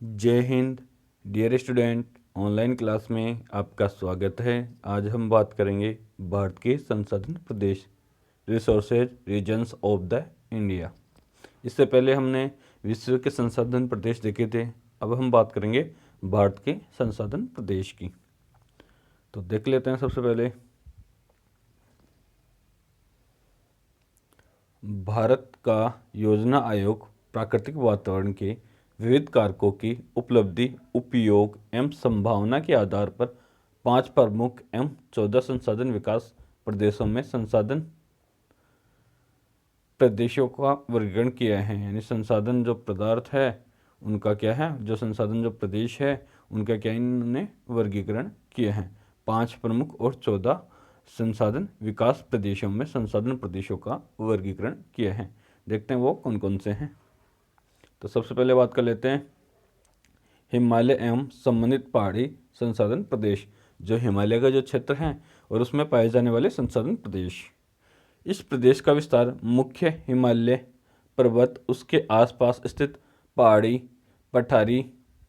जय Hind. Dear student, online class में आपका स्वागत है। आज हम बात करेंगे भारत के संसाधन प्रदेश, resources regions of the India. इससे पहले हमने विश्व के संसाधन प्रदेश देखे थे। अब हम बात करेंगे भारत के संसाधन प्रदेश की। तो देख लेते हैं। सबसे पहले भारत का योजना आयोग प्राकृतिक वातावरण के विविध कारकों की उपलब्धि, उपयोग एवं संभावना के आधार पर 5 प्रमुख एवं 14 संसाधन विकास प्रदेशों में संसाधन प्रदेशों का वर्गीकरण किया है। यानी संसाधन जो पदार्थ है उनका क्या है, जो संसाधन जो प्रदेश है उनका क्या इन्होंने वर्गीकरण किया है। 5 प्रमुख और 14 संसाधन विकास प्रदेशों में संसाधन प्रदेशों का वर्गीकरण किया है। देखते हैं वो कौन कौन से हैं। तो सबसे पहले बात कर लेते हैं हिमालय एवं संबंधित पहाड़ी संसाधन प्रदेश, जो हिमालय का जो क्षेत्र है और उसमें पाए जाने वाले संसाधन प्रदेश। इस प्रदेश का विस्तार मुख्य हिमालय पर्वत, उसके आसपास स्थित पहाड़ी पठारी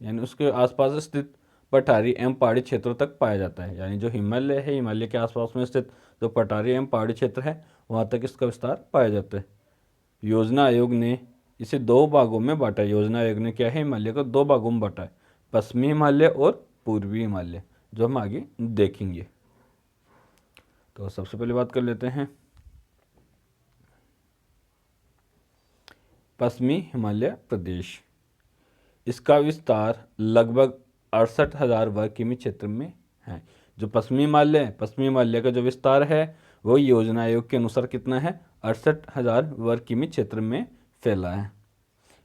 यानी उसके आसपास स्थित पठारी एवं पहाड़ी क्षेत्रों तक पाया जाता है। यानी जो हिमालय है, हिमालय के आसपास में स्थित जो पठारी एवं पहाड़ी क्षेत्र है वहाँ तक इसका विस्तार पाया जाता है। योजना आयोग ने इसे 2 भागों में बांटा है। योजना आयोग ने क्या है, हिमालय को 2 भागों में बांटा है, पश्चिमी हिमालय और पूर्वी हिमालय, जो हम आगे देखेंगे। तो सबसे पहले बात कर लेते हैं पश्चिमी हिमालय प्रदेश। इसका विस्तार लगभग 68,000 वर्ग किमी क्षेत्र में है। जो पश्चिमी हिमालय है, पश्चिमी हिमालय का जो विस्तार है वो योजना आयोग के अनुसार कितना है, 68,000 वर्ग किमी क्षेत्र में फैला है।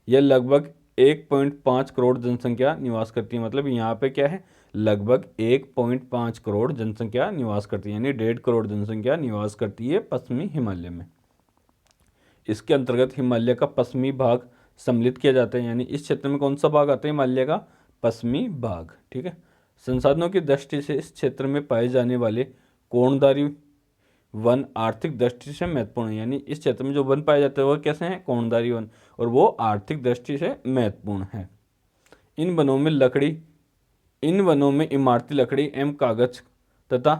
यह लगभग 1.5 करोड़ जनसंख्या निवास करती है। मतलब यहाँ पे क्या है, लगभग 1.5 करोड़ जनसंख्या निवास करती है, यानी 1.5 करोड़ जनसंख्या निवास करती है पश्चिमी हिमालय में। इसके अंतर्गत हिमालय का पश्चिमी भाग सम्मिलित किया जाता है। यानी इस क्षेत्र में कौन सा भाग आता है, हिमालय का पश्चिमी भाग। ठीक है। संसाधनों की दृष्टि से इस क्षेत्र में पाए जाने वाले कोणधारी वन आर्थिक दृष्टि से महत्वपूर्ण है। यानी इस क्षेत्र में जो वन पाए जाते हैं वो कैसे हैं, कोणधारी वन, और वो आर्थिक दृष्टि से महत्वपूर्ण है। इन वनों में इमारती लकड़ी एवं कागज तथा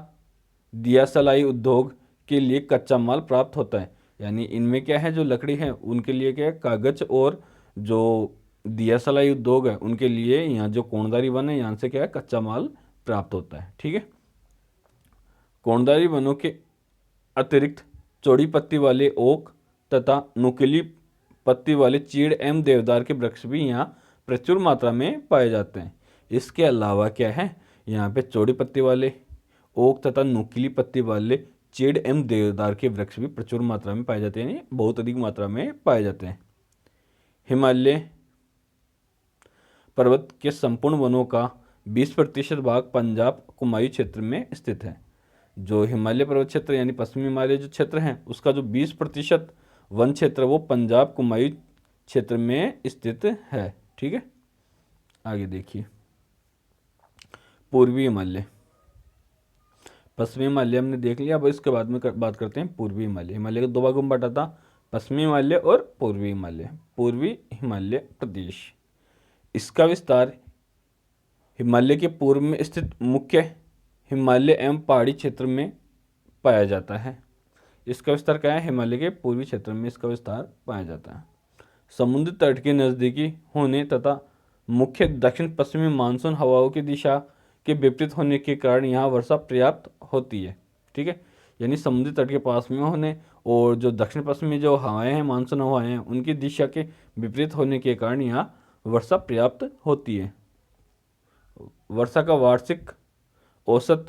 दियासलाई उद्योग के लिए कच्चा माल प्राप्त होता है। यानी इनमें क्या है, जो लकड़ी है उनके लिए क्या है, कागज, और जो दियासलाई उद्योग है उनके लिए यहाँ जो कोणधारी वन है यहाँ से क्या है, कच्चा माल प्राप्त होता है। ठीक है। कोणधारी वनों के अतिरिक्त चौड़ी पत्ती वाले ओक तथा नुकीली पत्ती वाले चीड़ एवं देवदार के वृक्ष भी यहाँ प्रचुर मात्रा में पाए जाते हैं। इसके अलावा क्या है, यहाँ पे चौड़ी पत्ती वाले ओक तथा नुकीली पत्ती वाले चीड़ एवं देवदार के वृक्ष भी प्रचुर मात्रा में पाए जाते हैं, यानी बहुत अधिक मात्रा में पाए जाते हैं। हिमालय पर्वत के संपूर्ण वनों का 20% भाग पंजाब कुमायूं क्षेत्र में स्थित है। जो हिमालय पर्वत क्षेत्र यानी पश्चिमी हिमालय जो क्षेत्र है उसका जो 20% वन क्षेत्र वो पंजाब कुमायूं क्षेत्र में स्थित है। ठीक है। आगे देखिए पूर्वी हिमालय। पश्चिमी हिमालय हमने देख लिया। अब इसके बाद में बात करते हैं पूर्वी हिमालय। हिमालय को 2 भागों में बांटा था, पश्चिमी हिमालय और पूर्वी हिमालय। पूर्वी हिमालय प्रदेश, इसका विस्तार हिमालय के पूर्व में स्थित मुख्य हिमालय एवं पहाड़ी क्षेत्र में पाया जाता है। इसका विस्तार क्या है, हिमालय के पूर्वी क्षेत्र में इसका विस्तार पाया जाता है। समुद्र तट के नज़दीकी होने तथा मुख्य दक्षिण पश्चिमी मानसून हवाओं की दिशा के विपरीत होने के कारण यहाँ वर्षा पर्याप्त होती है। ठीक है। यानी समुद्री तट के पास में होने और जो दक्षिण पश्चिमी जो हवाएं हैं, मानसून हवाएं हैं, उनकी दिशा के विपरीत होने के कारण यहाँ वर्षा पर्याप्त होती है। वर्षा का वार्षिक औसत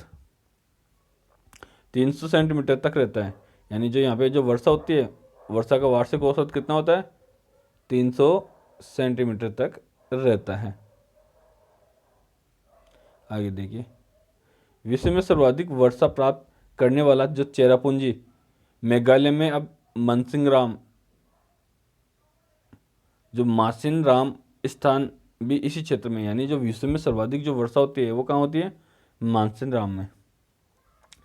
300 सेंटीमीटर तक रहता है। यानी जो यहाँ पे जो वर्षा होती है, वर्षा का वार्षिक औसत कितना होता है, 300 सेंटीमीटर तक रहता है। आगे देखिए विश्व में सर्वाधिक वर्षा प्राप्त करने वाला जो चेरापूंजी मेघालय में, अब मासिन राम स्थान भी इसी क्षेत्र में। यानी जो विश्व में सर्वाधिक जो वर्षा होती है वो कहाँ होती है, मानसिन राम में,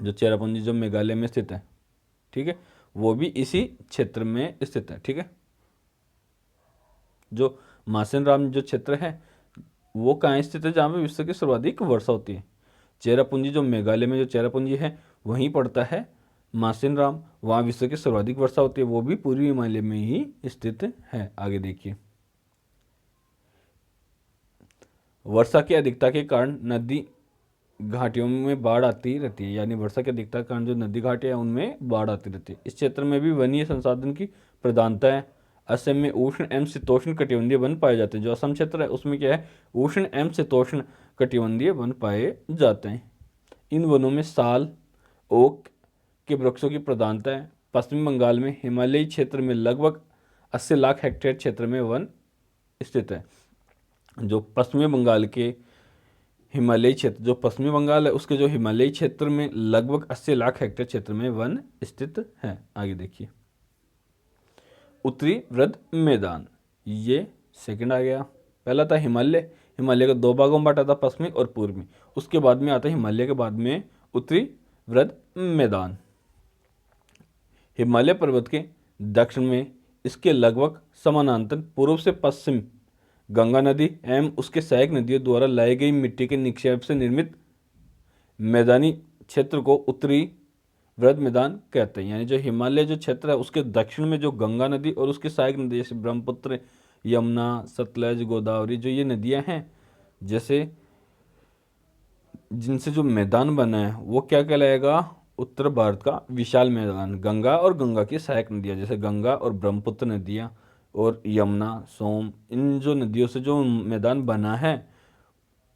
जो चेरापूंजी जो मेघालय में स्थित है। ठीक है। वो भी इसी क्षेत्र में स्थित है। ठीक है। जो मासिन राम जो क्षेत्र है वो कहाँ स्थित है जहाँ पे विश्व की सर्वाधिक वर्षा होती है? चेरापूंजी, जो मेघालय में जो चेरापूंजी है वहीं पड़ता है मासिन राम, वहाँ विश्व की सर्वाधिक वर्षा होती है, वो भी पूर्वी हिमालय में ही स्थित है। आगे देखिए, वर्षा की अधिकता के कारण नदी घाटियों में बाढ़ आती रहती है, यानी वर्षा की अधिकता के कारण जो नदी घाटियाँ हैं उनमें बाढ़ आती रहती है। इस क्षेत्र में भी वनीय संसाधन की प्रधानता है। असम में उष्ण एवं शीतोष्ण कटिबंधीय वन पाए जाते हैं। जो असम क्षेत्र है उसमें क्या है, उष्ण एवं शीतोष्ण कटिबंधीय वन पाए जाते हैं। इन वनों में साल, ओक के वृक्षों की प्रधानता है। पश्चिम बंगाल में हिमालयी क्षेत्र में लगभग 80 लाख हेक्टेयर क्षेत्र में वन स्थित है। जो पश्चिमी बंगाल के हिमालयी क्षेत्र, जो पश्चिमी बंगाल है उसके जो हिमालयी क्षेत्र में लगभग 80 लाख हेक्टेयर क्षेत्र में वन स्थित है। आगे देखिए, उत्तरी वृद्ध मैदान, ये सेकंड आ गया। पहला था हिमालय, हिमालय को दो भागों में बांटा था, पश्चिमी और पूर्वी। उसके बाद में आता है हिमालय के बाद में उत्तरी वृद्ध मैदान। हिमालय पर्वत के दक्षिण में इसके लगभग समानांतर पूर्व से पश्चिम गंगा नदी एवं उसके सहायक नदियों द्वारा लाई गई मिट्टी के निक्षेप से निर्मित मैदानी क्षेत्र को उत्तरी वृद्ध मैदान कहते हैं। यानी जो हिमालय जो क्षेत्र है उसके दक्षिण में जो गंगा नदी और उसके सहायक नदी जैसे ब्रह्मपुत्र, यमुना, सतलज, गोदावरी, जो ये नदियां हैं जैसे जिनसे जो मैदान बना है वो क्या कहलाएगा, उत्तर भारत का विशाल मैदान। गंगा और गंगा की सहायक नदियाँ जैसे गंगा और ब्रह्मपुत्र नदियाँ और यमुना, सोम, इन जो नदियों से जो मैदान बना है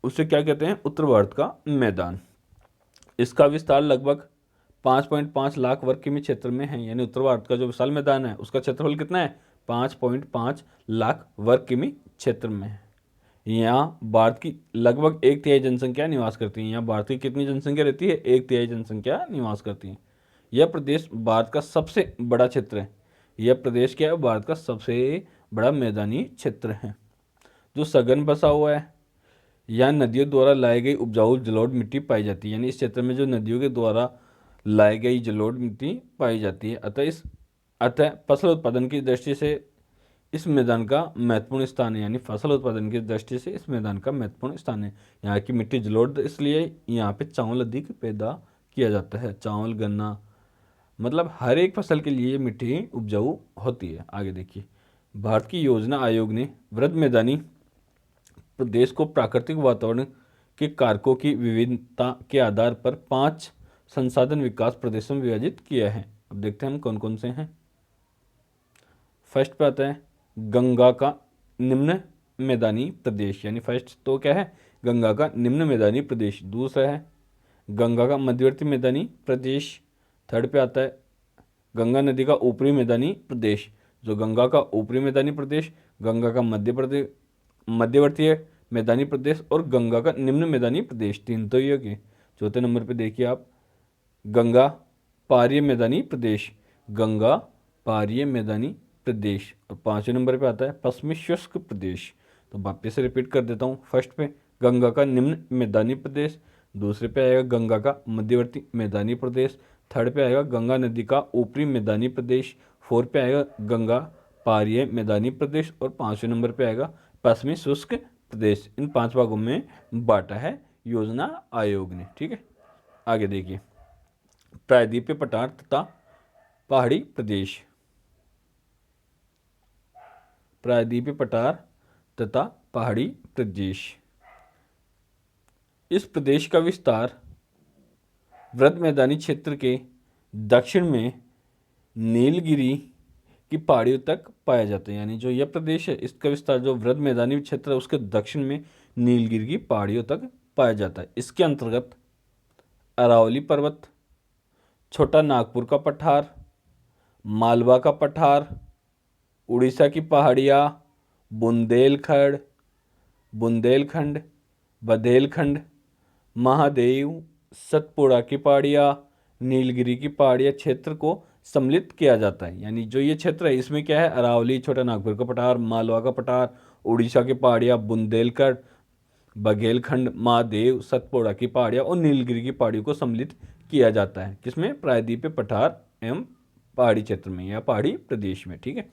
उसे क्या कहते हैं, उत्तर भारत का मैदान। इसका विस्तार लगभग 5.5 लाख वर्ग किमी क्षेत्र में है। यानी उत्तर भारत का जो विशाल मैदान है उसका क्षेत्रफल कितना है, 5.5 लाख वर्ग किमी क्षेत्र में है। यहाँ भारत की लगभग 1/3 जनसंख्या निवास करती है। यहाँ भारत की कितनी जनसंख्या रहती है, 1/3 जनसंख्या निवास करती है। यह प्रदेश भारत का सबसे बड़ा क्षेत्र है। यह प्रदेश क्या है, भारत का सबसे बड़ा मैदानी क्षेत्र है जो सघन बसा हुआ है। यहाँ नदियों द्वारा लाई गई उपजाऊ जलोढ़ मिट्टी पाई जाती है। यानी इस क्षेत्र में जो नदियों के द्वारा लाई गई जलोढ़ मिट्टी पाई जाती है। अतः फसल उत्पादन की दृष्टि से इस मैदान का महत्वपूर्ण स्थान है। यानी फसल उत्पादन की दृष्टि से इस मैदान का महत्वपूर्ण स्थान है। यहाँ की मिट्टी जलोढ़, इसलिए यहाँ पे चावल अधिक पैदा किया जाता है। चावल, गन्ना, मतलब हर एक फसल के लिए मिट्टी उपजाऊ होती है। आगे देखिए, भारत की योजना आयोग ने वृहद मैदानी प्रदेश को प्राकृतिक वातावरण के कारकों की विविधता के आधार पर 5 संसाधन विकास प्रदेशों में विभाजित किया है। अब देखते हैं हम कौन कौन से हैं। फर्स्ट पे आता है गंगा का निम्न मैदानी प्रदेश, यानी फर्स्ट तो क्या है, गंगा का निम्न मैदानी प्रदेश। दूसरा है गंगा का मध्यवर्ती मैदानी प्रदेश। थर्ड पे आता है गंगा नदी का ऊपरी मैदानी प्रदेश। जो गंगा का ऊपरी मैदानी प्रदेश, गंगा का मध्यवर्ती मैदानी प्रदेश और गंगा का निम्न मैदानी प्रदेश, तीन तो ही हो गए। चौथे नंबर पे देखिए आप गंगा पारीय मैदानी प्रदेश, गंगा पारीय मैदानी प्रदेश। और पांचवें नंबर पे आता है पश्चिमी शुष्क प्रदेश। तो वापस से रिपीट कर देता हूँ। फर्स्ट पे गंगा का निम्न मैदानी प्रदेश, दूसरे पे आएगा गंगा का मध्यवर्ती मैदानी प्रदेश, थर्ड पे आएगा गंगा नदी का ऊपरी मैदानी प्रदेश, फोर्थ पे आएगा गंगा पारीय मैदानी प्रदेश और पांचवें नंबर पे आएगा पश्चिमी शुष्क प्रदेश। इन 5 भागों में बांटा है योजना आयोग ने। ठीक है, आगे देखिए प्रायद्वीपीय पठार तथा पहाड़ी प्रदेश। प्रायद्वीपीय पठार तथा पहाड़ी प्रदेश, इस प्रदेश का विस्तार वृहद मैदानी क्षेत्र के दक्षिण में नीलगिरी की पहाड़ियों तक पाया जाता है। यानी जो यह प्रदेश है इसका विस्तार जो वृहद मैदानी क्षेत्र है उसके दक्षिण में नीलगिरी की पहाड़ियों तक पाया जाता है। इसके अंतर्गत अरावली पर्वत, छोटा नागपुर का पठार, मालवा का पठार, उड़ीसा की पहाड़ियाँ, बुंदेलखंड, बघेलखंड, महादेव, सतपुड़ा की पहाड़ियाँ, नीलगिरी की पहाड़ियाँ क्षेत्र को सम्मिलित किया जाता है। यानी जो ये क्षेत्र है इसमें क्या है, अरावली, छोटा नागपुर का पठार, मालवा का पठार, उड़ीसा की पहाड़ियाँ, बुंदेलखंड, बघेलखंड, महादेव, सतपुड़ा की पहाड़ियाँ और नीलगिरी की पहाड़ियों को सम्मिलित किया जाता है। किसमें, प्रायद्वीपीय पठार एवं पहाड़ी क्षेत्र में या पहाड़ी प्रदेश में। ठीक है,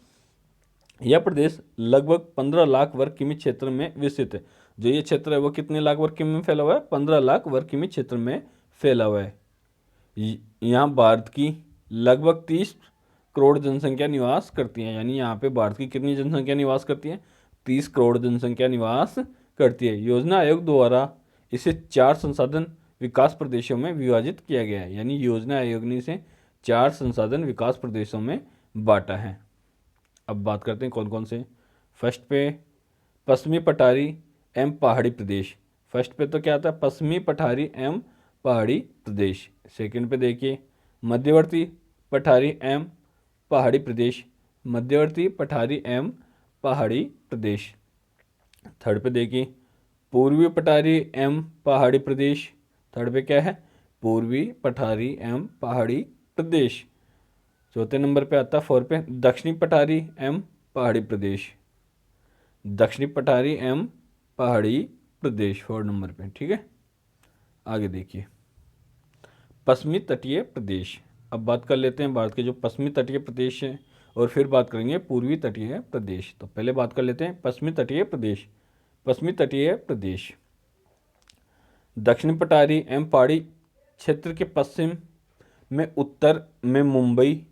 यह प्रदेश लगभग 15 लाख वर्ग किमी क्षेत्र में विस्तृत है। जो ये क्षेत्र है वो कितने लाख वर्ग किमी में फैला हुआ है? 15 लाख वर्ग किमी क्षेत्र में फैला हुआ है। यहाँ भारत की लगभग 30 करोड़ जनसंख्या निवास करती है। यानी यहाँ पे भारत की कितनी जनसंख्या निवास करती है? 30 करोड़ जनसंख्या निवास करती है। योजना आयोग द्वारा इसे 4 संसाधन विकास प्रदेशों में विभाजित किया गया है। यानी योजना आयोग ने इसे 4 संसाधन विकास प्रदेशों में बांटा है। अब बात करते हैं कौन कौन से। फर्स्ट पे पश्चिमी पठारी एवं पहाड़ी प्रदेश। फर्स्ट पे तो क्या आता है? पश्चिमी पठारी एवं पहाड़ी प्रदेश। सेकंड पे देखिए मध्यवर्ती पठारी एवं पहाड़ी प्रदेश, मध्यवर्ती पठारी एवं पहाड़ी प्रदेश। थर्ड पे देखिए पूर्वी पठारी एवं पहाड़ी प्रदेश। थर्ड पे क्या है? पूर्वी पठारी एवं पहाड़ी प्रदेश। चौथे नंबर पे आता है 4 पे दक्षिणी पठारी एवं पहाड़ी प्रदेश, दक्षिणी पठारी एवं पहाड़ी प्रदेश 4 नंबर पे। ठीक है, आगे देखिए पश्चिमी तटीय प्रदेश। अब बात कर लेते हैं भारत के जो पश्चिमी तटीय प्रदेश हैं और फिर बात करेंगे पूर्वी तटीय प्रदेश। तो पहले बात कर लेते हैं पश्चिमी तटीय प्रदेश। पश्चिमी तटीय प्रदेश दक्षिणी पठारी एवं पहाड़ी क्षेत्र के पश्चिम में उत्तर में मुंबई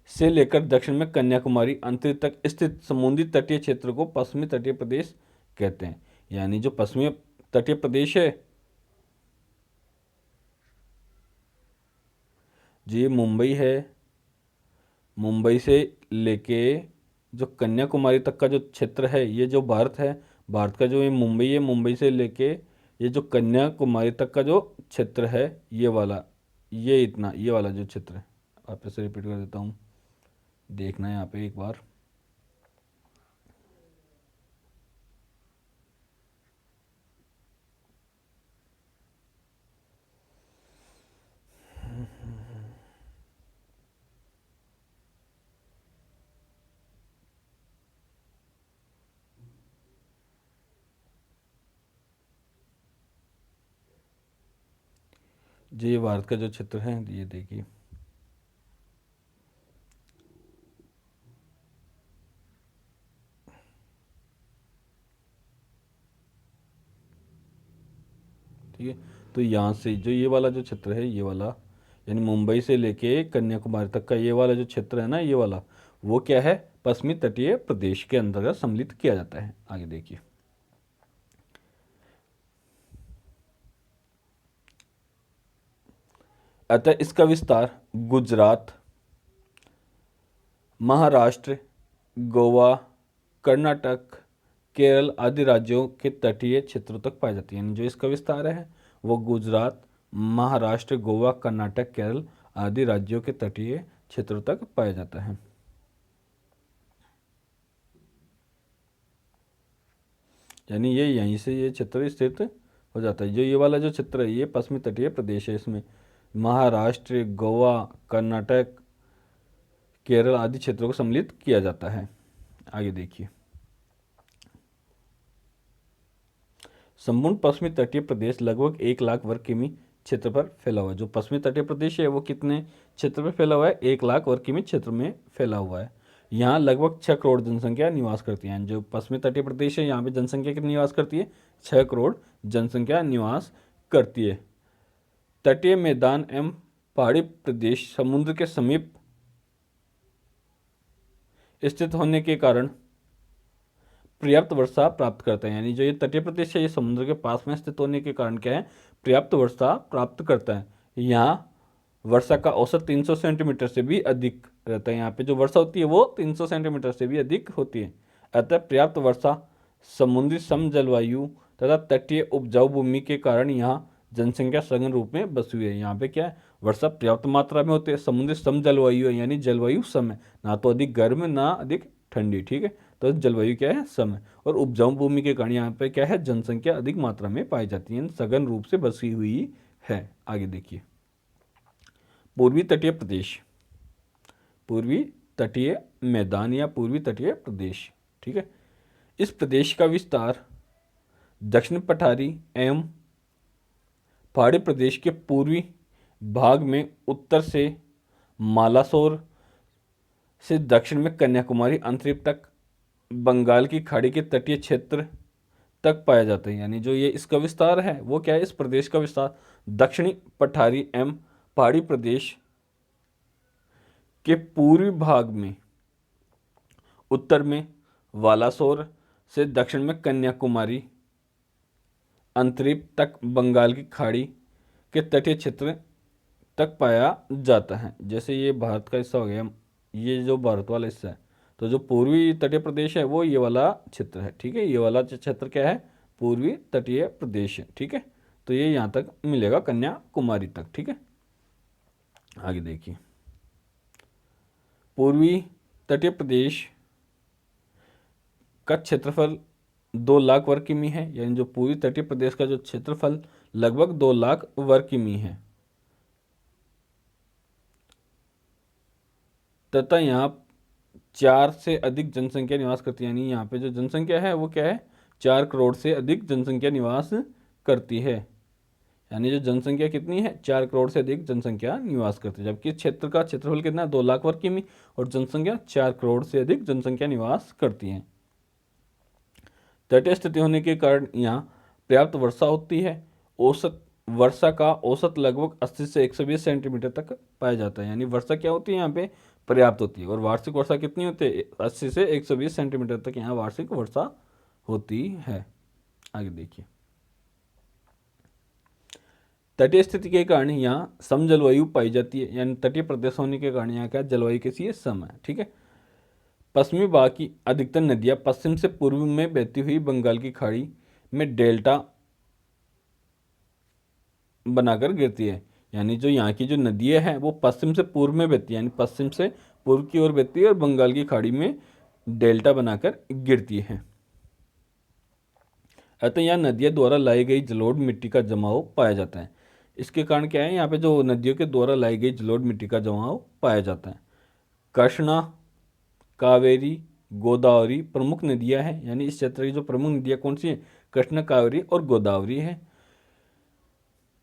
से लेकर दक्षिण में कन्याकुमारी अंतरिक्ष तक स्थित समुद्री तटीय क्षेत्र को पश्चिमी तटीय प्रदेश कहते हैं। यानी जो पश्चिमी तटीय प्रदेश है, जो ये मुंबई है, मुंबई से लेके जो कन्याकुमारी तक का जो क्षेत्र है, ये जो भारत है, भारत का जो ये मुंबई है, मुंबई से लेके ये जो कन्याकुमारी तक का जो क्षेत्र है, ये वाला, ये इतना, ये वाला जो क्षेत्र है, आप ऐसे रिपीट कर देता हूँ, देखना है यहाँ पे एक बार। ये भारत का जो क्षेत्र है, ये देखिए ठीक है। तो यहाँ से जो ये वाला जो क्षेत्र है, ये वाला यानी मुंबई से लेके कन्याकुमारी तक का ये वाला जो क्षेत्र है ना, ये वाला, वो क्या है? पश्चिमी तटीय प्रदेश के अंतर्गत सम्मिलित किया जाता है। आगे देखिए अतः इसका विस्तार गुजरात, महाराष्ट्र, गोवा, कर्नाटक, केरल आदि राज्यों के तटीय क्षेत्रों तक पाई जाती है। यानी जो इसका विस्तार है वो गुजरात, महाराष्ट्र, गोवा, कर्नाटक, केरल आदि राज्यों के तटीय क्षेत्रों तक पाया जाता है। यानी ये यहीं से ये क्षेत्र स्थित हो जाता है। जो ये वाला जो क्षेत्र है, ये पश्चिमी तटीय प्रदेश है। इसमें महाराष्ट्र, गोवा, कर्नाटक, केरल आदि क्षेत्रों को सम्मिलित किया जाता है। आगे देखिए संपूर्ण पश्चिमी तटीय प्रदेश लगभग 1 लाख वर्ग किमी क्षेत्र पर फैला हुआ है। जो पश्चिमी तटीय प्रदेश है वो कितने क्षेत्र पर फैला हुआ है? 1 लाख वर्ग किमी क्षेत्र में फैला हुआ है। यहाँ लगभग 6 करोड़ जनसंख्या निवास करती है। जो पश्चिमी तटीय प्रदेश है, यहाँ पे जनसंख्या कितनी निवास करती है? 6 करोड़ जनसंख्या निवास करती है। तटीय मैदान एवं पहाड़ी प्रदेश समुद्र के समीप स्थित होने के कारण पर्याप्त वर्षा प्राप्त करते हैं। यानी जो ये तटीय प्रदेश है, ये समुद्र के पास में स्थित होने के कारण क्या है? पर्याप्त वर्षा प्राप्त करता है। यहाँ वर्षा का औसत 300 सेंटीमीटर से भी अधिक रहता है। यहाँ पे जो वर्षा होती है वो 300 सेंटीमीटर से भी अधिक होती है। अतः पर्याप्त वर्षा, समुद्री सम जलवायु तथा तटीय उपजाऊ भूमि के कारण यहाँ जनसंख्या सघन रूप में बसी हुई है। यहाँ पे क्या है? वर्षा पर्याप्त मात्रा में होती है, समुद्री सम जलवायु है, यानी जलवायु सम है, ना तो अधिक गर्म ना अधिक ठंडी। ठीक है, तो जलवायु क्या है? सम है। और उपजाऊ भूमि के कारण यहाँ पे क्या है? जनसंख्या अधिक मात्रा में पाई जाती है, सघन रूप से बसी हुई है। आगे देखिए पूर्वी तटीय प्रदेश, पूर्वी तटीय मैदान या पूर्वी तटीय प्रदेश। ठीक है, इस प्रदेश का विस्तार दक्षिण पठारी एवं पहाड़ी प्रदेश के पूर्वी भाग में उत्तर से मालासोर से दक्षिण में कन्याकुमारी अंतरिक्ष तक बंगाल की खाड़ी के तटीय क्षेत्र तक पाया जाता है। यानी जो ये इसका विस्तार है वो क्या है, इस प्रदेश का विस्तार दक्षिणी पठारी एवं पहाड़ी प्रदेश के पूर्वी भाग में, उत्तर में वालासोर से दक्षिण में कन्याकुमारी अंतरिप तक बंगाल की खाड़ी के तटीय क्षेत्र तक पाया जाता है। जैसे ये भारत का हिस्सा हो गया, ये जो भारत वाला हिस्सा है, तो जो पूर्वी तटीय प्रदेश है वो ये वाला क्षेत्र है, ठीक है। ये वाला क्षेत्र क्या है, पूर्वी तटीय प्रदेश है, ठीक है। तो ये यहाँ तक मिलेगा कन्याकुमारी तक, ठीक है। आगे देखिए, पूर्वी तटीय प्रदेश का क्षेत्रफल 2 लाख वर्ग किमी है। यानी जो पूर्वी तटीय प्रदेश का जो क्षेत्रफल लगभग 2 लाख वर्ग किमी है, तथा यहाँ 4 से अधिक जनसंख्या निवास करती है। यानी यहाँ पे जो जनसंख्या है वो क्या है, 4 करोड़ से अधिक जनसंख्या निवास करती है। यानी जो जनसंख्या कितनी है, 4 करोड़ से अधिक जनसंख्या निवास करती है। जबकि इस क्षेत्र का क्षेत्रफल कितना है, 2 लाख वर्ग किमी, और जनसंख्या 4 करोड़ से अधिक जनसंख्या निवास करती है। तटीय स्थिति होने के कारण यहाँ पर्याप्त वर्षा होती है। औसत वर्षा का औसत लगभग 80 से 120 सेंटीमीटर तक पाया जाता है। यानी वर्षा क्या होती है, यहाँ पे पर्याप्त होती है। और वार्षिक वर्षा कितनी होती है, 80 से 120 सेंटीमीटर तक यहाँ वार्षिक वर्षा होती है। आगे देखिए, तटीय स्थिति के कारण यहाँ सम जलवायु पाई जाती है। यानी तटीय प्रदेश होने के कारण यहाँ क्या जलवायु कैसी है, सम है, ठीक है। पश्चिमी भाग की अधिकतर नदियाँ पश्चिम से पूर्व में बहती हुई बंगाल की खाड़ी में डेल्टा बनाकर गिरती है। यानी जो यहाँ की जो नदियाँ हैं वो पश्चिम से पूर्व में बहती है, यानी पश्चिम से पूर्व की ओर बहती है और बंगाल की खाड़ी में डेल्टा बनाकर गिरती है। अतः यहाँ नदियों द्वारा लाई गई जलोढ़ मिट्टी का जमाव पाया जाता है। इसके कारण क्या है, यहाँ पे जो नदियों के द्वारा लाई गई जलोढ़ मिट्टी का जमाव पाया जाता है। कृष्णा, कावेरी, गोदावरी प्रमुख नदियाँ हैं। यानी इस क्षेत्र की जो प्रमुख नदियाँ कौन सी हैं, कृष्णा, कावेरी और गोदावरी है,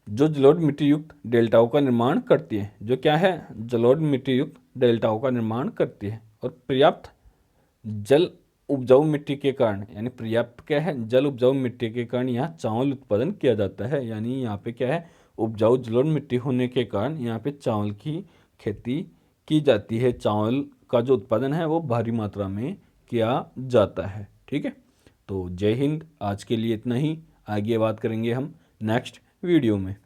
जो जलोढ़ मिट्टी युक्त डेल्टाओं का निर्माण करती है। जो क्या है, जलोढ़ मिट्टी युक्त डेल्टाओं का निर्माण करती है। और पर्याप्त जल उपजाऊ मिट्टी के कारण, यानी पर्याप्त क्या है, जल उपजाऊ मिट्टी के कारण यहाँ चावल उत्पादन किया जाता है। यानी यहाँ पे क्या है, उपजाऊ जलोढ़ मिट्टी होने के कारण यहाँ पे चावल की खेती की जाती है। चावल का जो उत्पादन है वो भारी मात्रा में किया जाता है, ठीक है। तो जय हिंद, आज के लिए इतना ही। आगे बात करेंगे हम नेक्स्ट वीडियो में।